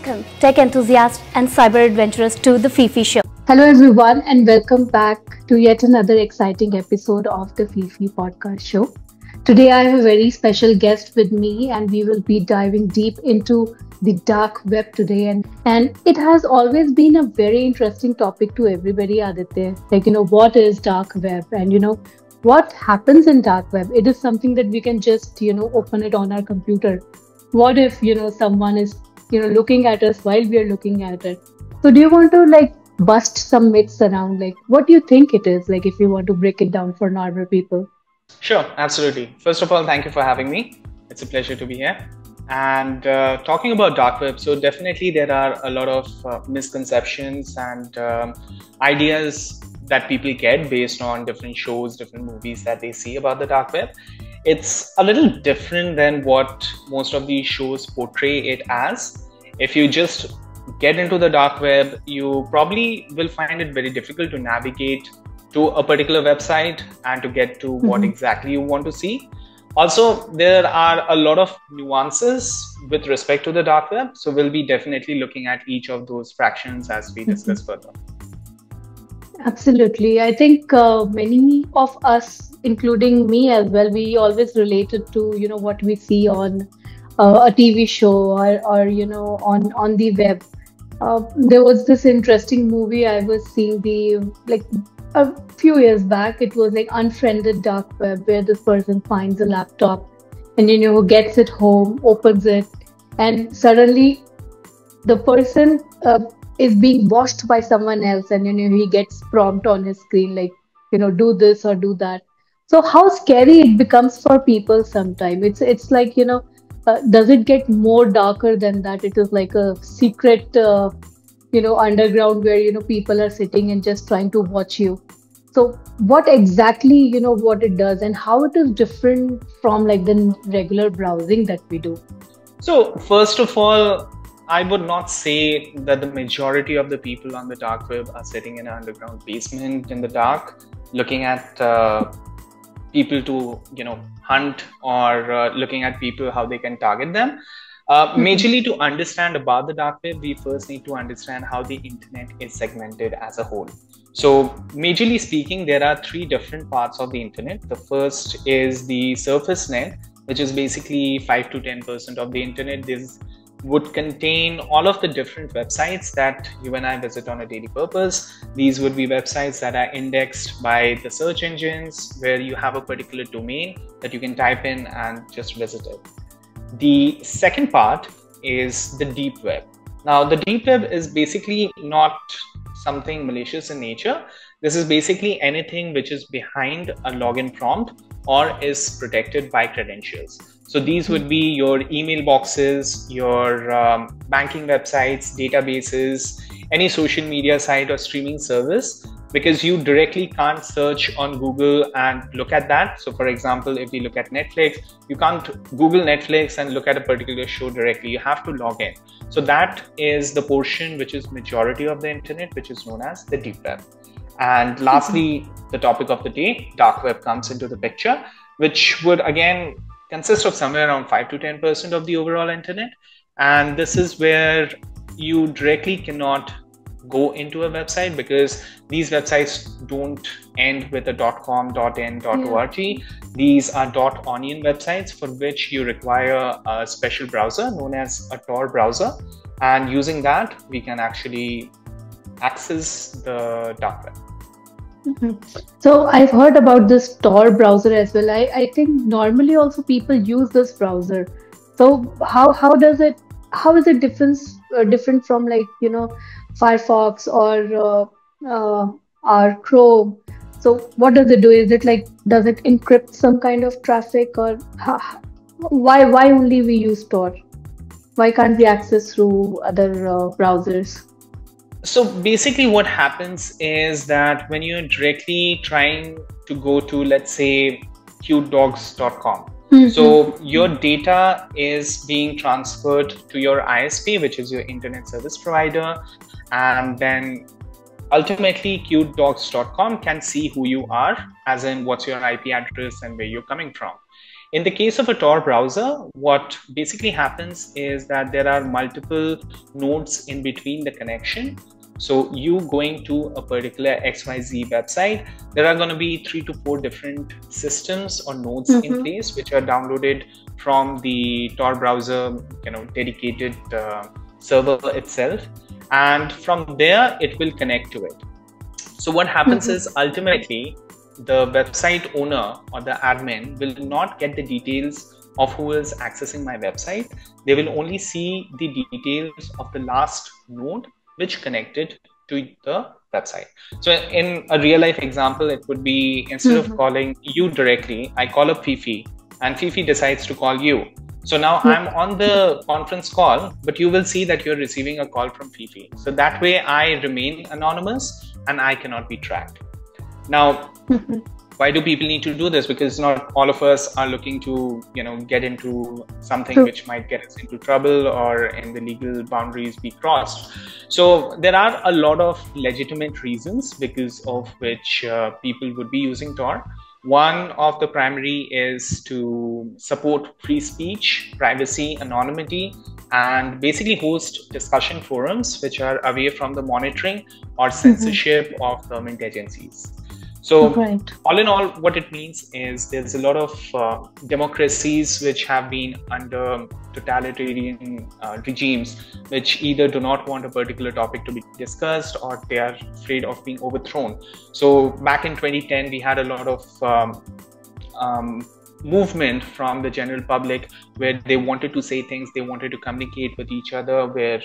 welcome tech enthusiasts and cyber adventurers to the Fifi Show. Hello everyone and welcome back to yet another exciting episode of the Fifi podcast show. Today I have a very special guest with me and we will be diving deep into the dark web today and it has always been a very interesting topic to everybody, Aditya. What is dark web and what happens in dark web? It is something that we can just open it on our computer. What if someone is looking at us while we are looking at it? So do you want to bust some myths around what do you think it is, if you want to break it down for normal people? Sure, absolutely. First of all, thank you for having me. It's a pleasure to be here. And talking about dark web, so definitely there are a lot of misconceptions and ideas that people get based on different shows, different movies that they see about the dark web. It's a little different than what most of these shows portray it as. If you just get into the dark web, you probably will find it very difficult to navigate to a particular website and to get to what exactly you want to see. Also, there are a lot of nuances with respect to the dark web. So we'll be definitely looking at each of those fractions as we discuss further. Absolutely. I think many of us, including me as well, we always related to, what we see on a TV show or on the web. There was this interesting movie I was seeing a few years back. It was Unfriended Dark Web, where this person finds a laptop and gets it home, opens it, and suddenly the person is being watched by someone else, and he gets prompt on his screen do this or do that. So how scary it becomes for people sometimes. It's does it get more darker than that? It is like a secret underground where people are sitting and just trying to watch you. So what exactly what it does and how it is different from the regular browsing that we do? So first of all, I would not say that the majority of the people on the dark web are sitting in an underground basement in the dark, looking at people to hunt or looking at people how they can target them. Majorly, to understand about the dark web, we first need to understand how the internet is segmented as a whole. So majorly speaking, there are three different parts of the internet. The first is the surface net, which is basically 5 to 10% of the internet. This would contain all of the different websites that you and I visit on a daily purpose. These would be websites that are indexed by the search engines, where you have a particular domain that you can type in and just visit it. The second part is the deep web. Now, the deep web is basically not something malicious in nature. This is basically anything which is behind a login prompt or is protected by credentials. So these would be your email boxes, your banking websites, databases, any social media site or streaming service, because you directly can't search on Google and look at that. So for example, if we look at Netflix, you can't Google Netflix and look at a particular show directly. You have to log in. So that is the portion which is majority of the internet, which is known as the deep web. And lastly, the topic of the day, dark web, comes into the picture, which would again consist of somewhere around 5 to 10% of the overall internet. And this is where you directly cannot go into a website, because these websites don't end with a .com, .in, .org. These are .onion websites for which you require a special browser known as a Tor browser. And using that, we can actually access the dark web. So I've heard about this Tor browser as well. I think normally also people use this browser. So how is it different from Firefox or Chrome? So what does it do? Is it does it encrypt some kind of traffic, or why only we use Tor? Why can't we access through other browsers? So basically what happens is that when you're directly trying to go to, let's say, cutedogs.com, so your data is being transferred to your ISP, which is your internet service provider. And then ultimately cutedogs.com can see who you are, as in what's your IP address and where you're coming from. In the case of a Tor browser, what basically happens is that there are multiple nodes in between the connection. So you going to a particular XYZ website, there are going to be 3 to 4 different systems or nodes in place, which are downloaded from the Tor browser, dedicated server itself. And from there, it will connect to it. So what happens is ultimately the website owner or the admin will not get the details of who is accessing my website. They will only see the details of the last node which connected to the website. So in a real life example, it would be instead of calling you directly, I call up Fifi and Fifi decides to call you. So now I'm on the conference call, but you will see that you're receiving a call from Fifi. So that way I remain anonymous and I cannot be tracked. Now, why do people need to do this? Because not all of us are looking to, get into something which might get us into trouble or in the legal boundaries be crossed. So there are a lot of legitimate reasons because of which people would be using Tor. One of the primary is to support free speech, privacy, anonymity, and basically host discussion forums which are away from the monitoring or censorship of government agencies. So all in all, what it means is there's a lot of democracies which have been under totalitarian regimes which either do not want a particular topic to be discussed or they are afraid of being overthrown. So back in 2010, we had a lot of movement from the general public where they wanted to say things, they wanted to communicate with each other, where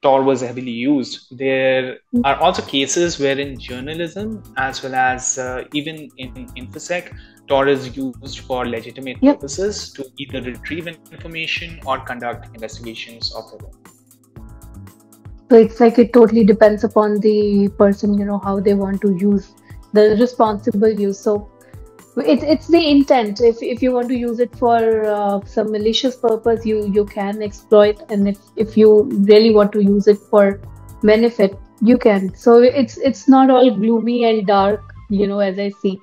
Tor was heavily used. There are also cases where in journalism as well as even in InfoSec, Tor is used for legitimate purposes to either retrieve information or conduct investigations of their own. So it's like it totally depends upon the person, how they want to use the responsible use. So it's the intent. If you want to use it for some malicious purpose, you can exploit, and if you really want to use it for benefit, you can. So it's not all gloomy and dark, as I see.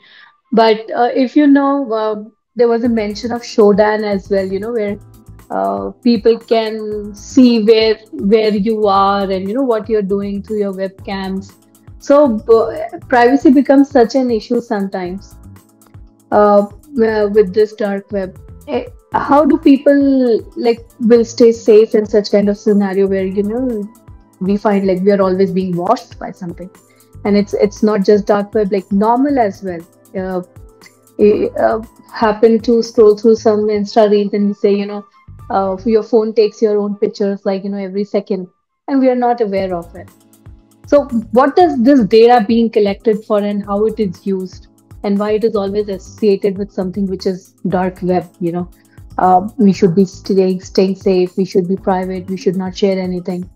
But if there was a mention of Shodan as well, where people can see where you are and what you're doing through your webcams. So privacy becomes such an issue sometimes. With this dark web, how do people will stay safe in such kind of scenario where we find we are always being watched by something, and it's not just dark web, normal as well. Happen to scroll through some Insta reels and you say your phone takes your own pictures every second, and we are not aware of it. So what does this data being collected for and how it is used? And why it is always associated with something which is dark web, we should be staying safe, we should be private, we should not share anything.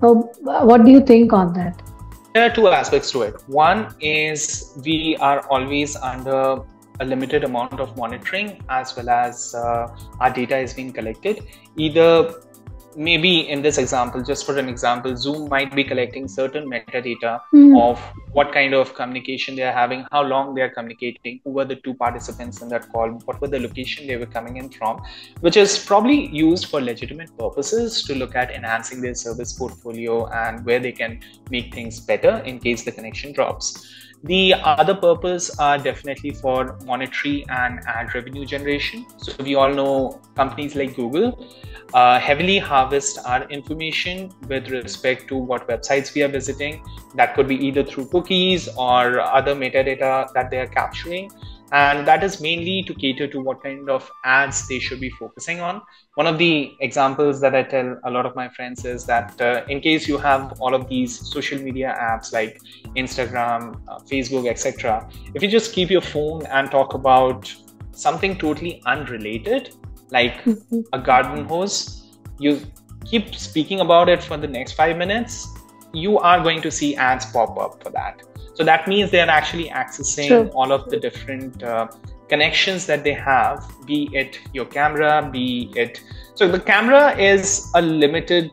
So what do you think on that? There are two aspects to it. One is we are always under a limited amount of monitoring as well as our data is being collected. Either maybe in this example, just for an example, Zoom might be collecting certain metadata of what kind of communication they are having, how long they are communicating, who were the two participants in that call, what were the location they were coming in from, which is probably used for legitimate purposes to look at enhancing their service portfolio and where they can make things better in case the connection drops. The other purpose are definitely for monetary and ad revenue generation. So we all know companies like Google heavily harvest our information with respect to what websites we are visiting. That could be either through cookies or other metadata that they are capturing. And that is mainly to cater to what kind of ads they should be focusing on. One of the examples that I tell a lot of my friends is that in case you have all of these social media apps like Instagram, Facebook, etc., if you just keep your phone and talk about something totally unrelated, like a garden hose, you keep speaking about it for the next 5 minutes, you are going to see ads pop up for that. So that means they are actually accessing all of the different connections that they have, be it your camera, be it So the camera is a limited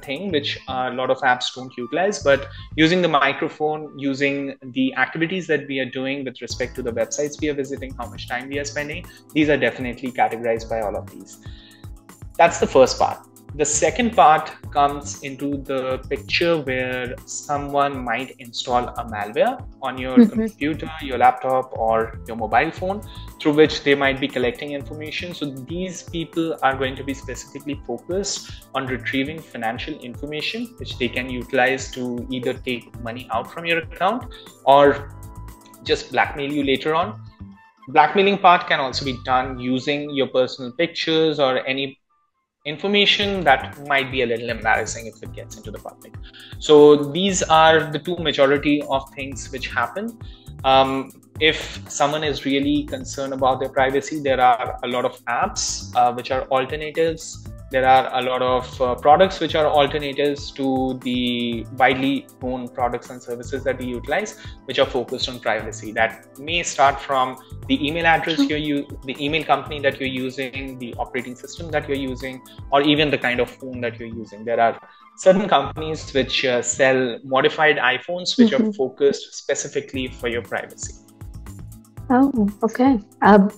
thing which a lot of apps don't utilize, but using the microphone, using the activities that we are doing with respect to the websites we are visiting, how much time we are spending, these are definitely categorized by all of these. That's the first part. The second part comes into the picture where someone might install a malware on your computer, your laptop, or your mobile phone, through which they might be collecting information. So these people are going to be specifically focused on retrieving financial information, which they can utilize to either take money out from your account or just blackmail you later on. Blackmailing part can also be done using your personal pictures or any information that might be a little embarrassing if it gets into the public. So these are the two majority of things which happen. If someone is really concerned about their privacy, there are a lot of apps which are alternatives. There are a lot of products which are alternatives to the widely known products and services that we utilize, which are focused on privacy. That may start from the email address the email company that you're using, the operating system that you're using, or even the kind of phone that you're using. There are certain companies which sell modified iPhones which are focused specifically for your privacy. Oh, okay.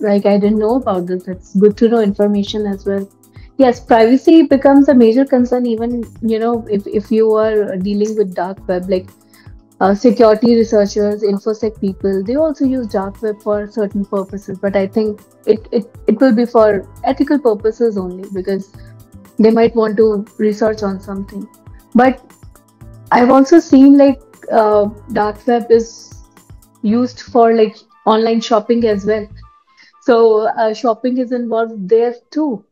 Like I didn't know about this. It's good to know information as well. Yes, privacy becomes a major concern even, if you are dealing with dark web, like security researchers, infosec people, they also use dark web for certain purposes. But I think it will be for ethical purposes only, because they might want to research on something. But I've also seen like dark web is used for like online shopping as well. So shopping is involved there too.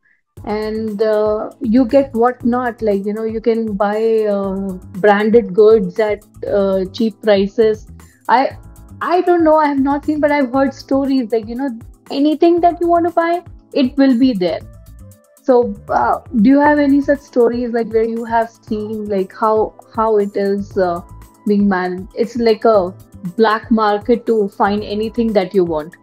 And you get whatnot, like, you can buy branded goods at cheap prices. I don't know, I have not seen, but I've heard stories like, anything that you want to buy, it will be there. So do you have any such stories like where you have seen like how it is being managed? It's like a black market to find anything that you want.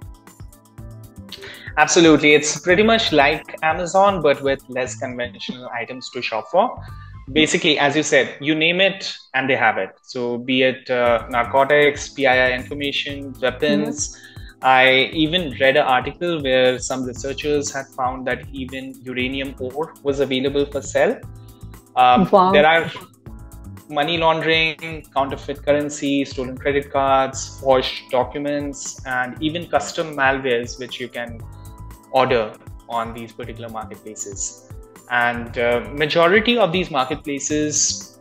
Absolutely. It's pretty much like Amazon, but with less conventional items to shop for. Basically, as you said, you name it and they have it. So be it narcotics, PII information, weapons. I even read an article where some researchers had found that even uranium ore was available for sale. Wow. There are money laundering, counterfeit currency, stolen credit cards, forged documents, and even custom malwares, which you can order on these particular marketplaces. And majority of these marketplaces,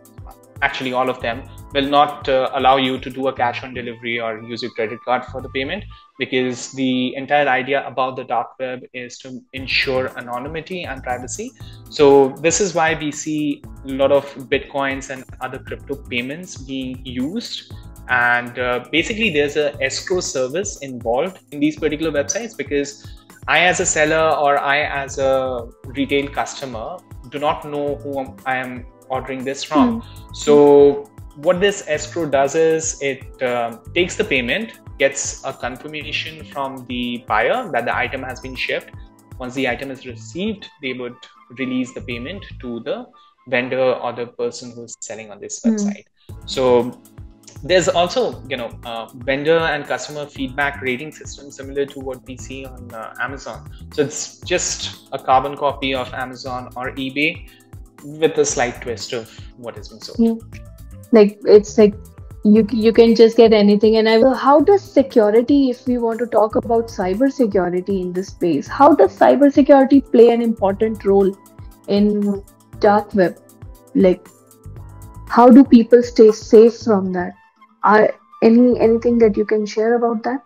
actually all of them, will not allow you to do a cash on delivery or use your credit card for the payment, because the entire idea about the dark web is to ensure anonymity and privacy. So this is why we see a lot of Bitcoins and other crypto payments being used. And basically there's a escrow service involved in these particular websites, because I as a seller or I as a retail customer do not know who I am ordering this from. So what this escrow does is it takes the payment, gets a confirmation from the buyer that the item has been shipped. Once the item is received, they would release the payment to the vendor or the person who's selling on this website. So there's also, vendor and customer feedback rating system similar to what we see on Amazon. So it's just a carbon copy of Amazon or eBay with a slight twist of what has been sold. Like it's like you can just get anything. And how does security, if we want to talk about cybersecurity in this space, how does cybersecurity play an important role in dark web? Like, how do people stay safe from that? Are anything that you can share about that?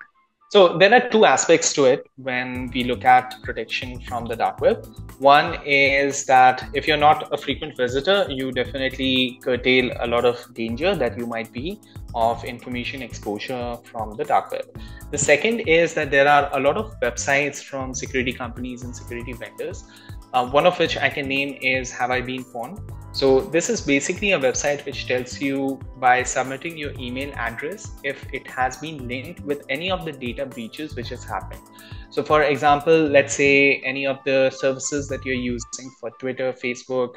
So there are two aspects to it when we look at protection from the dark web. One is that if you're not a frequent visitor, you definitely curtail a lot of danger that you might be of information exposure from the dark web. The second is that there are a lot of websites from security companies and security vendors. One of which I can name is Have I Been Pawned? So this is basically a website which tells you by submitting your email address if it has been linked with any of the data breaches which has happened. So for example, let's say any of the services that you're using for Twitter, Facebook,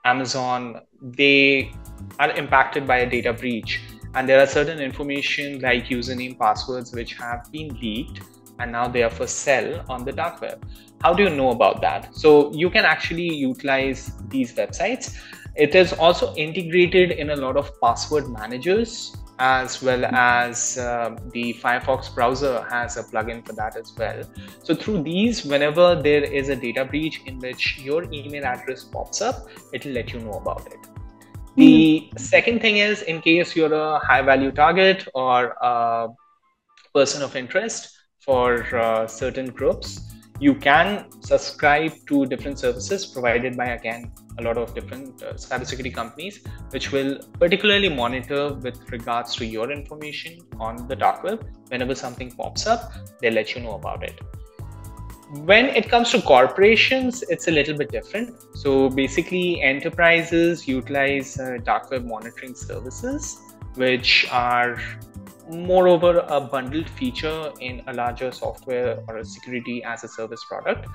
Amazon, they are impacted by a data breach. And there are certain information like username, passwords, which have been leaked and now they are for sale on the dark web. How do you know about that? So you can actually utilize these websites. It is also integrated in a lot of password managers, as well as the Firefox browser has a plugin for that as well. So through these, whenever there is a data breach in which your email address pops up, it will let you know about it. The second thing is, in case you're a high value target or a person of interest for certain groups, you can subscribe to different services provided by, again, a lot of different cybersecurity companies, which will particularly monitor with regards to your information on the dark web. Whenever something pops up, they'll let you know about it. When it comes to corporations, it's a little bit different. So basically, enterprises utilize dark web monitoring services, which are moreover a bundled feature in a larger software or a security as a service product.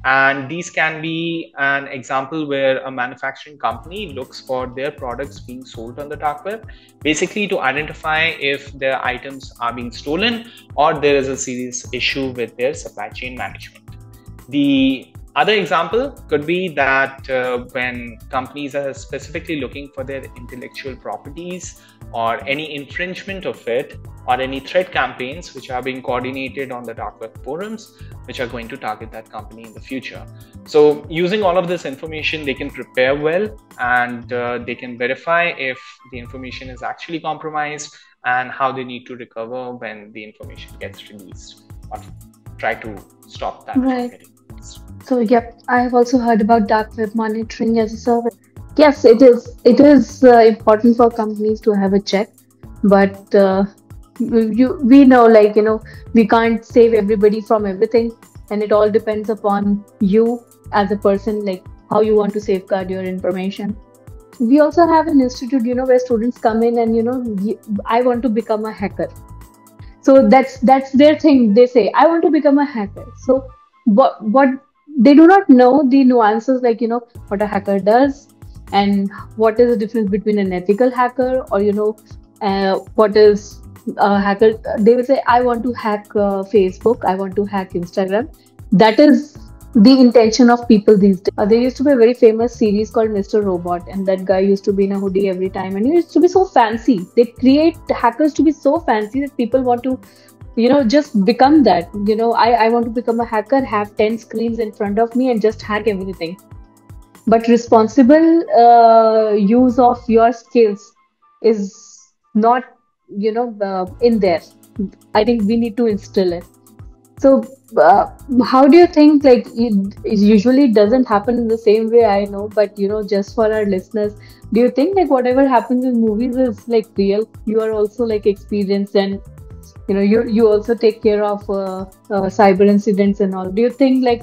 And these can be an example where a manufacturing company looks for their products being sold on the dark web, basically to identify if their items are being stolen or there is a serious issue with their supply chain management. The other example could be that when companies are specifically looking for their intellectual properties or any infringement of it, or any threat campaigns which are being coordinated on the dark web forums, which are going to target that company in the future. So using all of this information, they can prepare well, and they can verify if the information is actually compromised and how they need to recover when the information gets released, or try to stop that from getting released. So yep, I have also heard about dark web monitoring as a service. Yes, it is important for companies to have a check, but we know, like, we can't save everybody from everything, and it all depends upon you as a person, like how you want to safeguard your information. We also have an institute, where students come in and I want to become a hacker. So that's their thing. They say, I want to become a hacker. So what they do not know the nuances, like what a hacker does and what is the difference between an ethical hacker or what is a hacker. They will say, I want to hack Facebook, I want to hack Instagram. That is the intention of people these days. There used to be a very famous series called Mr. Robot, and that guy used to be in a hoodie every time, and he used to be so fancy. They create hackers to be so fancy that people want to just become that. I want to become a hacker, have 10 screens in front of me and just hack everything. But responsible use of your skills is not in there. I think we need to instill it. So how do you think, like, it usually doesn't happen in the same way, I know, but just for our listeners, do you think like whatever happens in movies is like real? You are also like experienced, and you also take care of cyber incidents and all. Do you think like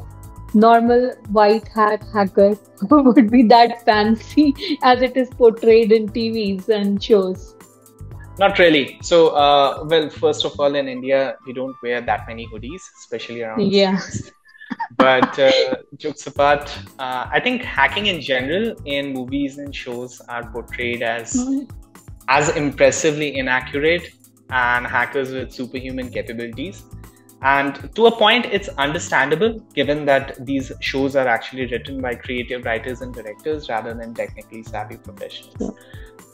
normal white hat hacker would be that fancy as it is portrayed in TVs and shows? Not really. So, well, first of all, in India, we don't wear that many hoodies, especially around streets. But jokes apart, I think hacking in general in movies and shows are portrayed as impressively inaccurate and hackers with superhuman capabilities. And to a point, it's understandable, given that these shows are actually written by creative writers and directors rather than technically savvy professionals.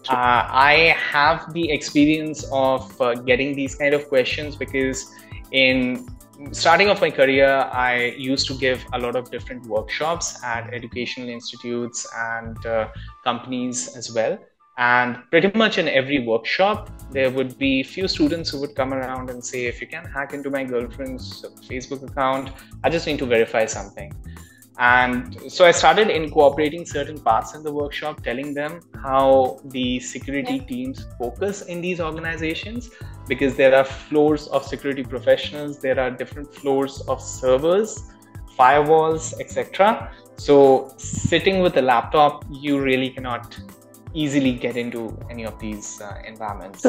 I have the experience of getting these kind of questions because in starting off my career, I used to give a lot of different workshops at educational institutes and companies as well. And pretty much in every workshop, there would be few students who would come around and say, if you can hack into my girlfriend's Facebook account, I just need to verify something. And so I started incorporating certain parts in the workshop, telling them how the security teams focus in these organizations, because there are floors of security professionals, there are different floors of servers, firewalls, etc. So sitting with a laptop, you really cannot easily get into any of these environments.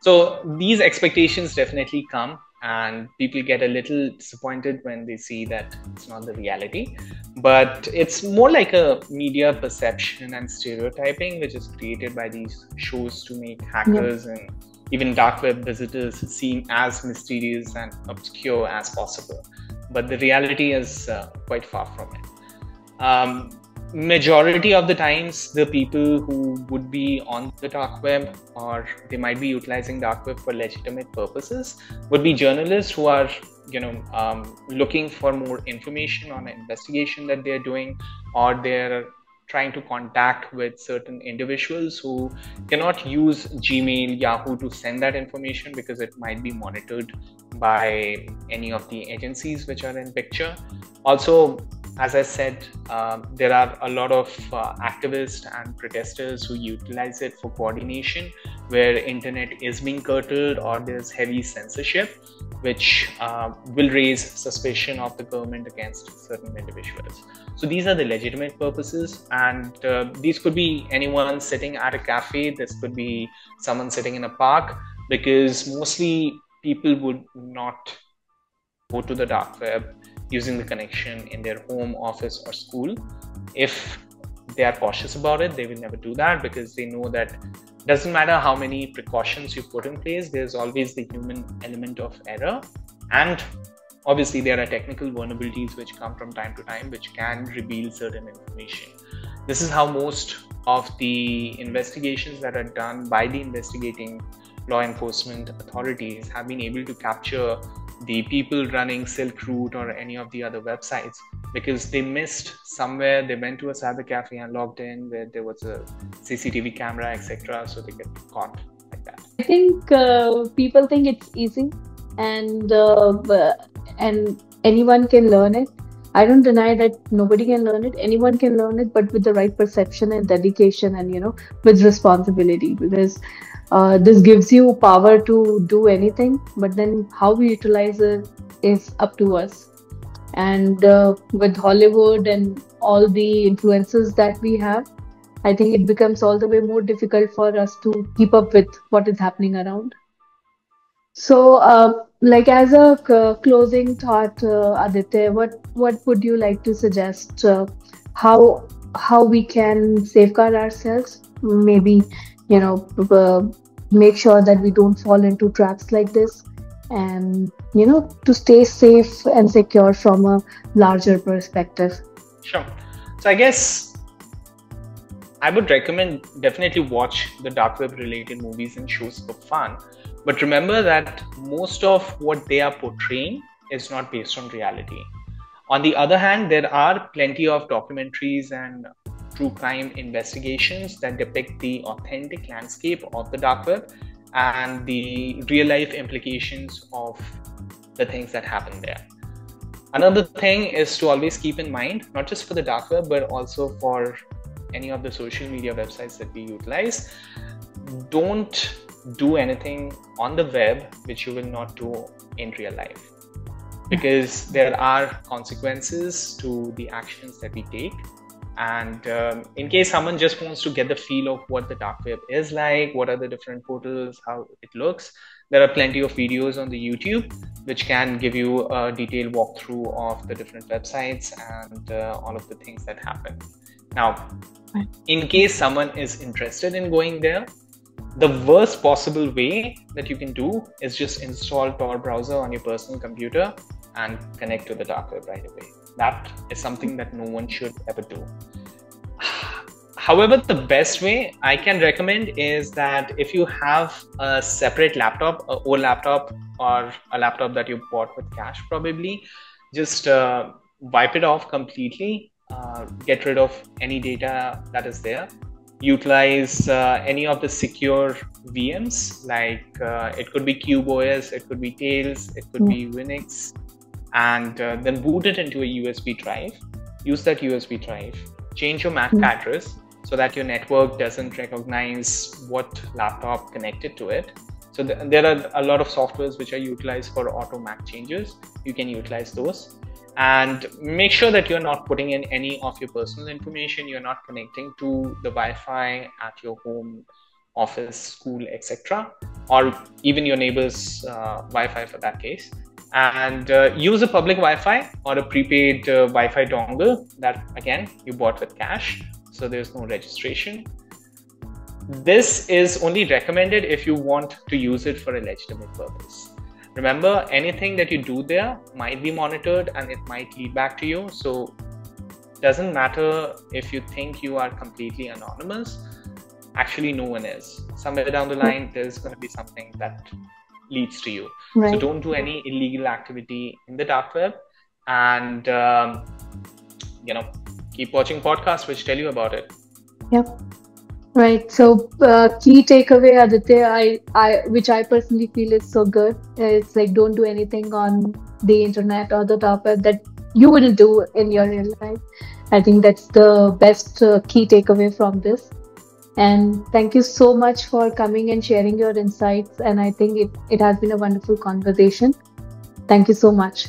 So these expectations definitely come, and people get a little disappointed when they see that it's not the reality. But it's more like a media perception and stereotyping, which is created by these shows to make hackers and even dark web visitors seem as mysterious and obscure as possible. But the reality is quite far from it. Majority of the times, the people who would be on the dark web, or they might be utilizing dark web for legitimate purposes, would be journalists who are, looking for more information on an investigation that they're doing, or they're trying to contact with certain individuals who cannot use Gmail, Yahoo to send that information because it might be monitored by any of the agencies which are in picture. Also, as I said, there are a lot of activists and protesters who utilize it for coordination, where internet is being curtailed or there's heavy censorship, which will raise suspicion of the government against certain individuals. So these are the legitimate purposes, and these could be anyone sitting at a cafe, this could be someone sitting in a park, because mostly people would not go to the dark web using the connection in their home, office, or school. If they are cautious about it, they will never do that, because they know that it doesn't matter how many precautions you put in place, there's always the human element of error. And obviously there are technical vulnerabilities which come from time to time, which can reveal certain information. This is how most of the investigations that are done by the investigating law enforcement authorities have been able to capture the people running Silk Route or any of the other websites, because they missed somewhere, they went to a cyber cafe and logged in where there was a CCTV camera, etc. So they get caught like that. I think people think it's easy, and anyone can learn it. I don't deny that nobody can learn it. Anyone can learn it, but with the right perception and dedication, and with responsibility, because this gives you power to do anything, but then how we utilize it is up to us. And with Hollywood and all the influences that we have, I think it becomes all the way more difficult for us to keep up with what is happening around. So, as a closing thought, Aditya, what would you like to suggest? How we can safeguard ourselves? Maybe make sure that we don't fall into traps like this, and to stay safe and secure from a larger perspective. Sure. So I guess I would recommend definitely watch the dark web related movies and shows for fun. But remember that most of what they are portraying is not based on reality. On the other hand, there are plenty of documentaries and true crime investigations that depict the authentic landscape of the dark web and the real life implications of the things that happen there. Another thing is to always keep in mind, not just for the dark web, but also for any of the social media websites that we utilize, don't do anything on the web which you will not do in real life, because there are consequences to the actions that we take. And in case someone just wants to get the feel of what the dark web is like, what are the different portals, how it looks, there are plenty of videos on the YouTube which can give you a detailed walkthrough of the different websites and all of the things that happen. Now, in case someone is interested in going there, the worst possible way that you can do is just install Tor Browser on your personal computer and connect to the dark web right away. That is something that no one should ever do. However, the best way I can recommend is that if you have a separate laptop, an old laptop, or a laptop that you bought with cash probably, just wipe it off completely, get rid of any data that is there. Utilize any of the secure VMs, like it could be CubeOS, it could be Tails, it could be Linux, and then boot it into a USB drive. Use that USB drive, change your MAC address so that your network doesn't recognize what laptop connected to it. So there are a lot of softwares which are utilized for auto MAC changes. You can utilize those. And make sure that you're not putting in any of your personal information. You're not connecting to the Wi-Fi at your home, office, school, etc., or even your neighbor's Wi-Fi for that case. And use a public Wi-Fi or a prepaid Wi-Fi dongle that, again, you bought with cash, so there's no registration. This is only recommended if you want to use it for a legitimate purpose. Remember, anything that you do there might be monitored and it might lead back to you. So it doesn't matter if you think you are completely anonymous. Actually, no one is. Somewhere down the line, there's going to be something that leads to you. Right. So don't do any illegal activity in the dark web, and keep watching podcasts which tell you about it. Yep. Right. So key takeaway, Aditya, which I personally feel is so good. It's like, don't do anything on the internet or the dark web that you wouldn't do in your real life. I think that's the best key takeaway from this. And thank you so much for coming and sharing your insights. And I think it has been a wonderful conversation. Thank you so much.